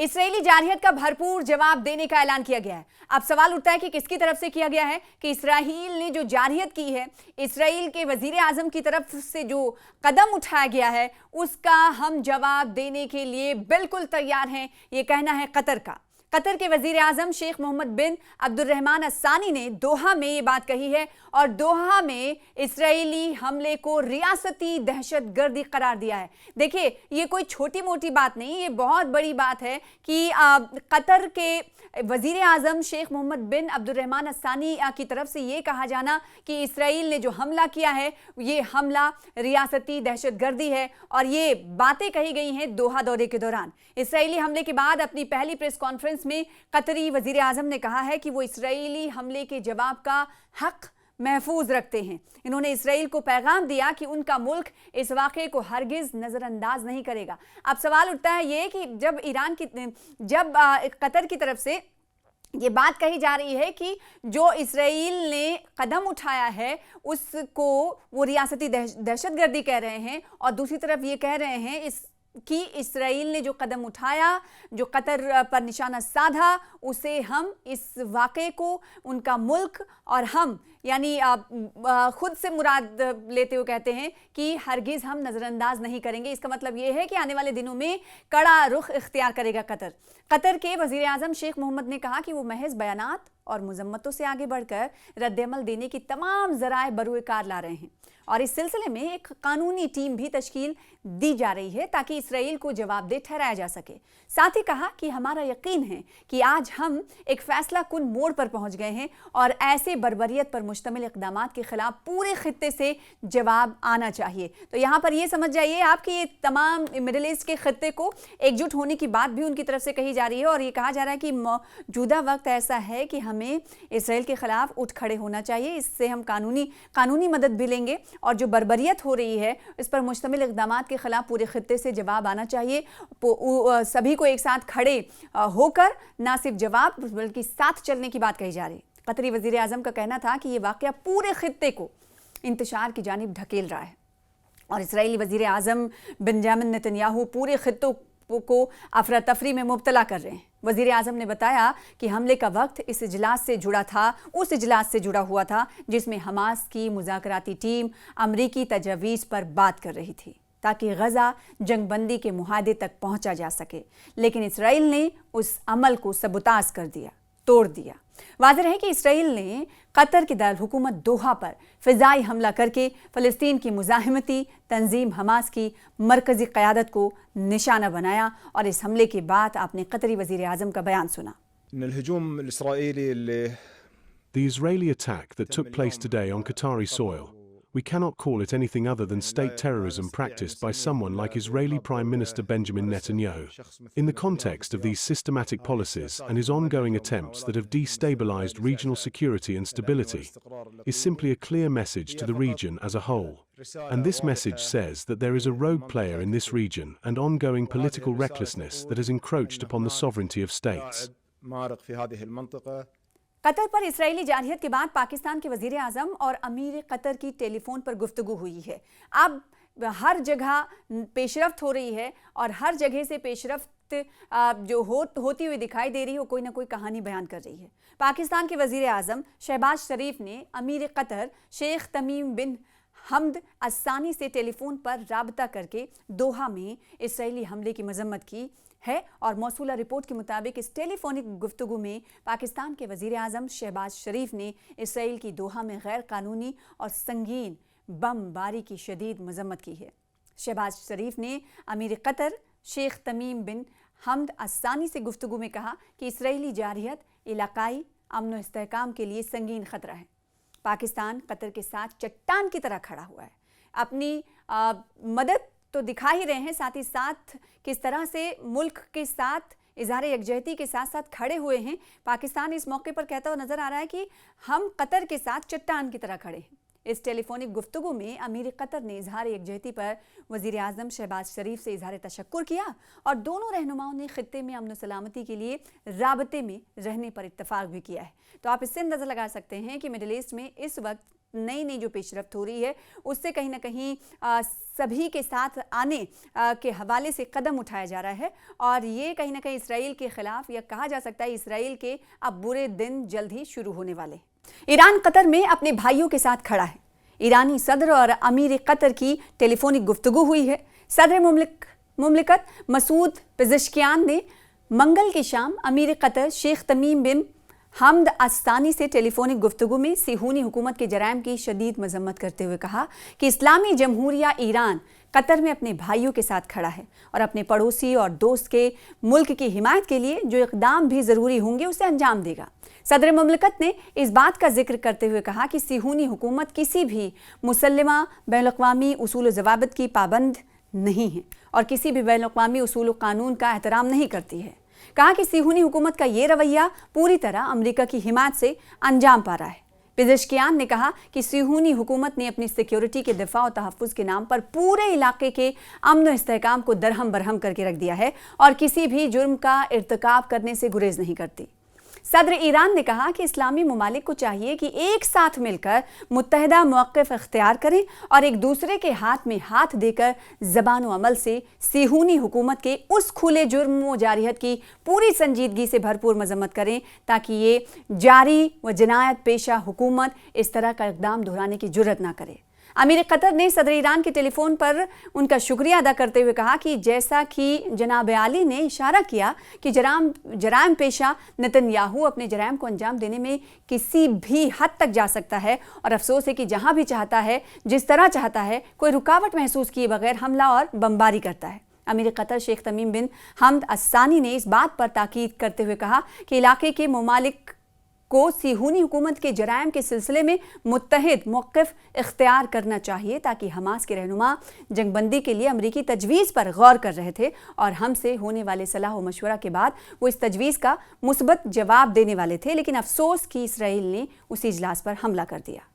Israeli जारहियत का भरपूर जवाब देने का ऐलान किया गया है। अब सवाल उठता है कि किसकी तरफ से किया गया है कि इसराइल ने जो जारहियत की है, इसराइल के वजीर आजम की तरफ से जो कदम उठाया गया है उसका हम जवाब देने के लिए बिल्कुल तैयार हैं, ये कहना है कतर का। कतर के वजीर आजम शेख मोहम्मद बिन अब्दुर्रहमान अस्सानी ने दोहा में ये बात कही है और दोहा में इसराइली हमले को रियासती दहशतगर्दी करार दिया है। देखिए, ये कोई छोटी मोटी बात नहीं, ये बहुत बड़ी बात है कि कतर के वजीर आजम शेख मोहम्मद बिन अब्दुर्रहमान अस्सानी की तरफ से ये कहा जाना कि इसराइल ने जो हमला किया है ये हमला रियासती दहशतगर्दी है, और ये बातें कही गई हैं दोहा दौरे के दौरान। इसराइली हमले के बाद अपनी पहली प्रेस कॉन्फ्रेंस में कतरी वजीर आजम ने कहा है कि वो इसराइली हमले के जवाब का हक महफूज रखते हैं। इन्होंने इसराइल को पैगाम दिया कि उनका मुल्क इस वाक़े को हरगिज़ नज़रअंदाज नहीं करेगा। अब सवाल उठता है ये कि जब कतर की तरफ से ये बात कही जा रही है कि जो इसराइल ने कदम उठाया है उसको वो रियासती दहशतगर्दी कह रहे हैं, और दूसरी तरफ ये कह रहे हैं कि इसराइल ने जो कदम उठाया, जो कतर पर निशाना साधा, उसे हम इस वाक़े को, उनका मुल्क और हम यानी खुद से मुराद लेते हुए कहते हैं कि हरगिज़ हम नज़रअंदाज नहीं करेंगे। इसका मतलब ये है कि आने वाले दिनों में कड़ा रुख इख्तियार करेगा कतर। कतर के वज़ीर आज़म शेख मोहम्मद ने कहा कि वो महज बयानात और मुज़म्मतों से आगे बढ़कर रद्द-ए-अमल देने की तमाम ज़राए बरूए कार ला रहे हैं, और इस सिलसिले में एक कानूनी टीम भी तश्कील दी जा रही है ताकि इसराइल को जवाबदेह ठहराया जा सके। साथ ही कहा कि हमारा यकीन है कि आज हम एक फैसला कुन मोड़ पर पहुंच गए हैं और ऐसे बर्बरियत पर मुश्तमिल इक़दामात के खिलाफ पूरे खित्ते से जवाब आना चाहिए। तो यहाँ पर ये समझ जाइए आप कि ये तमाम मिडिल ईस्ट के खित्ते को एकजुट होने की बात भी उनकी तरफ से कही जा रही है, और ये कहा जा रहा है कि मौजूदा वक्त ऐसा है कि हमें इसराइल के खिलाफ उठ खड़े होना चाहिए। इससे हम कानूनी मदद भी लेंगे, और जो बर्बरियत हो रही है इस पर मुश्तमिल इक़दामात के खिलाफ पूरे खित्ते से जवाब आना चाहिए। सभी को एक साथ खड़े होकर ना सिर्फ जवाब बल्कि साथ चलने की बात कही जा रही है। कतरी वज़ीर आज़म का कहना था कि ये वाक़या पूरे खित्ते को इंतशार की जानिब ढकेल रहा है, और इसराइली वज़ीर आज़म बेंजामिन नेतन्याहू पूरे खित्तों को अफरा तफरी में मुब्तला कर रहे हैं। वज़ीर आज़म ने बताया कि हमले का वक्त इस इजलास से जुड़ा था, उस इजलास से जुड़ा हुआ था जिसमें हमास की मुज़ाकराती टीम अमरीकी तजवीज़ पर बात कर रही थी ताकि गज़ा जंगबंदी के मुआहदे तक पहुंचा जा सके, लेकिन इसराइल ने उस अमल को सबूताज कर दिया, तोड़ दिया। वाज़ेह है कि इसराइल ने कतर की दारुल हुकूमत दोहा पर फ़िज़ाई हमला करके फ़लस्तीन की मुज़ाहिमती तंजीम हमास की मरकज़ी क़यादत को निशाना बनाया, और इस हमले के बाद आपने कतरी वज़ीर आज़म का बयान सुना। The Israeli attack that took place today on Qatari soil, we cannot call it anything other than state terrorism practiced by someone like Israeli Prime Minister Benjamin Netanyahu. In the context of these systematic policies and his ongoing attempts that have destabilized regional security and stability, is simply a clear message to the region as a whole. And this message says that there is a rogue player in this region and ongoing political recklessness that has encroached upon the sovereignty of states. Qatar पर Israeli जारहियत के बाद पाकिस्तान के वज़ीर आज़म और अमीर Qatar की telephone पर गुफ्तगू हुई है। अब हर जगह पेशरफ्त हो रही है, और हर जगह से पेशरफ्त जो होती हुई दिखाई दे रही है वो कोई ना कोई कहानी बयान कर रही है। पाकिस्तान के वज़ीर आज़म शहबाज शरीफ ने अमीर कतर शेख तमीम बिन हमद अस्सानी से टेलीफोन पर राबता करके दोहा में इसराइली हमले की मजम्मत की है, और मौसूला रिपोर्ट के मुताबिक इस टेलीफोनिक गुफ्तगू में पाकिस्तान के वज़ीर आज़म शहबाज शरीफ ने इसराइल की दोहा में गैर कानूनी और संगीन बमबारी की शदीद मजम्मत की है। शहबाज शरीफ ने अमीर कतर शेख तमीम बिन हमद अस्सानी से गुफ्तगू में कहा कि इसराइली जारहियत इलाकाई अमन व इस्तेहकाम के लिए संगीन ख़तरा है। पाकिस्तान कतर के साथ चट्टान की तरह खड़ा हुआ है, अपनी मदद तो दिखा ही रहे हैं, साथ ही साथ किस तरह से मुल्क के साथ इज़हार यकजहती के साथ साथ खड़े हुए हैं। पाकिस्तान इस मौके पर कहता हुआ नज़र आ रहा है कि हम कतर के साथ चट्टान की तरह खड़े हैं। इस टेलीफोनिक गुफ्तगू में अमीर कतर ने इज़हार यकजहती पर वज़ीर आज़म शहबाज शरीफ से इज़हार तशक्कुर किया, और दोनों रहनुमाओं ने खित्ते में अमन सलामती के लिए राबते में रहने पर इत्तफाक भी किया है। तो आप इससे अंदाज़ा लगा सकते हैं कि मिडिल ईस्ट में इस वक्त नई नई जो पेशरफ्त हो रही है उससे कहीं ना कहीं सभी के साथ आने के हवाले से कदम उठाया जा रहा है और ये कहीं ना कहीं इसराइल के खिलाफ, या कहा जा सकता है इसराइल के अब बुरे दिन जल्द ही शुरू होने वाले। ईरान कतर में अपने भाइयों के साथ खड़ा है। ईरानी सदर और अमीर कतर की टेलीफोनिक गुफ्तगू हुई है। सदर मुमलिकत मसूद पेज़ेश्कियान ने मंगल की शाम अमीर कतर शेख तमीम बिन हमद अस्तानी से टेलीफोनिक गुफ्तगू में सिहूनी हुकूमत के जराइम की शदीद मजम्मत करते हुए कहा कि इस्लामी जमहूरिया ईरान कतर में अपने भाइयों के साथ खड़ा है और अपने पड़ोसी और दोस्त के मुल्क की हिमायत के लिए जो इक़दाम भी ज़रूरी होंगे उसे अंजाम देगा। सदर मुमलिकत ने इस बात का जिक्र करते हुए कहा कि सिहूनी हुकूमत किसी भी मुसल्लमा बैनुल-अक़वामी उसूल व ज़वाबित की पाबंद नहीं है और किसी भी बैनुल-अक़वामी उसूल व कानून का एहतराम नहीं करती है। कहा कि सिहूनी हुकूमत का ये रवैया पूरी तरह अमेरिका की हिमायत से अंजाम पा रहा है। पेज़ेश्कियान ने कहा कि सिहूनी हुकूमत ने अपनी सिक्योरिटी के दिफा और तहफ़्फ़ुज़ के नाम पर पूरे इलाके के अमन व इस्तेहकाम को दरहम बरहम करके रख दिया है और किसी भी जुर्म का इर्तिकाब करने से गुरेज नहीं करती। सदर ईरान ने कहा कि इस्लामी ममालिक को चाहिए कि एक साथ मिलकर मुत्तहिदा मौक़िफ़ इख्तियार करें और एक दूसरे के हाथ में हाथ देकर ज़बान व अमल से सिहूनी हुकूमत के उस खुले जुर्म व जारियत की पूरी संजीदगी से भरपूर मजम्मत करें ताकि ये जारी व जनायत पेशा हुकूमत इस तरह का इक़दाम दोहराने की जुर्रत ना करे। अमीर कतर ने सदर ईरान के टेलीफोन पर उनका शुक्रिया अदा करते हुए कहा कि जैसा कि जनाब आली ने इशारा किया कि जराइम पेशा नेतन्याहू अपने जराइम को अंजाम देने में किसी भी हद तक जा सकता है और अफसोस है कि जहां भी चाहता है, जिस तरह चाहता है, कोई रुकावट महसूस किए बगैर हमला और बमबारी करता है। अमीर कतर शेख तमीम बिन हमद अस्सानी ने इस बात पर ताकीद करते हुए कहा कि इलाके के ममालिक को सिहूनी हुकूमत के जराइम के सिलसिले में मुत्तहिद मौक़िफ़ इख्तियार करना चाहिए ताकि हमास के रहनुमा जंगबंदी के लिए अमरीकी तजवीज़ पर गौर कर रहे थे और हमसे होने वाले सलाह व मशवरा के बाद वो इस तजवीज़ का मुस्बत जवाब देने वाले थे, लेकिन अफसोस कि इसराइल ने उसी इजलास पर हमला कर दिया।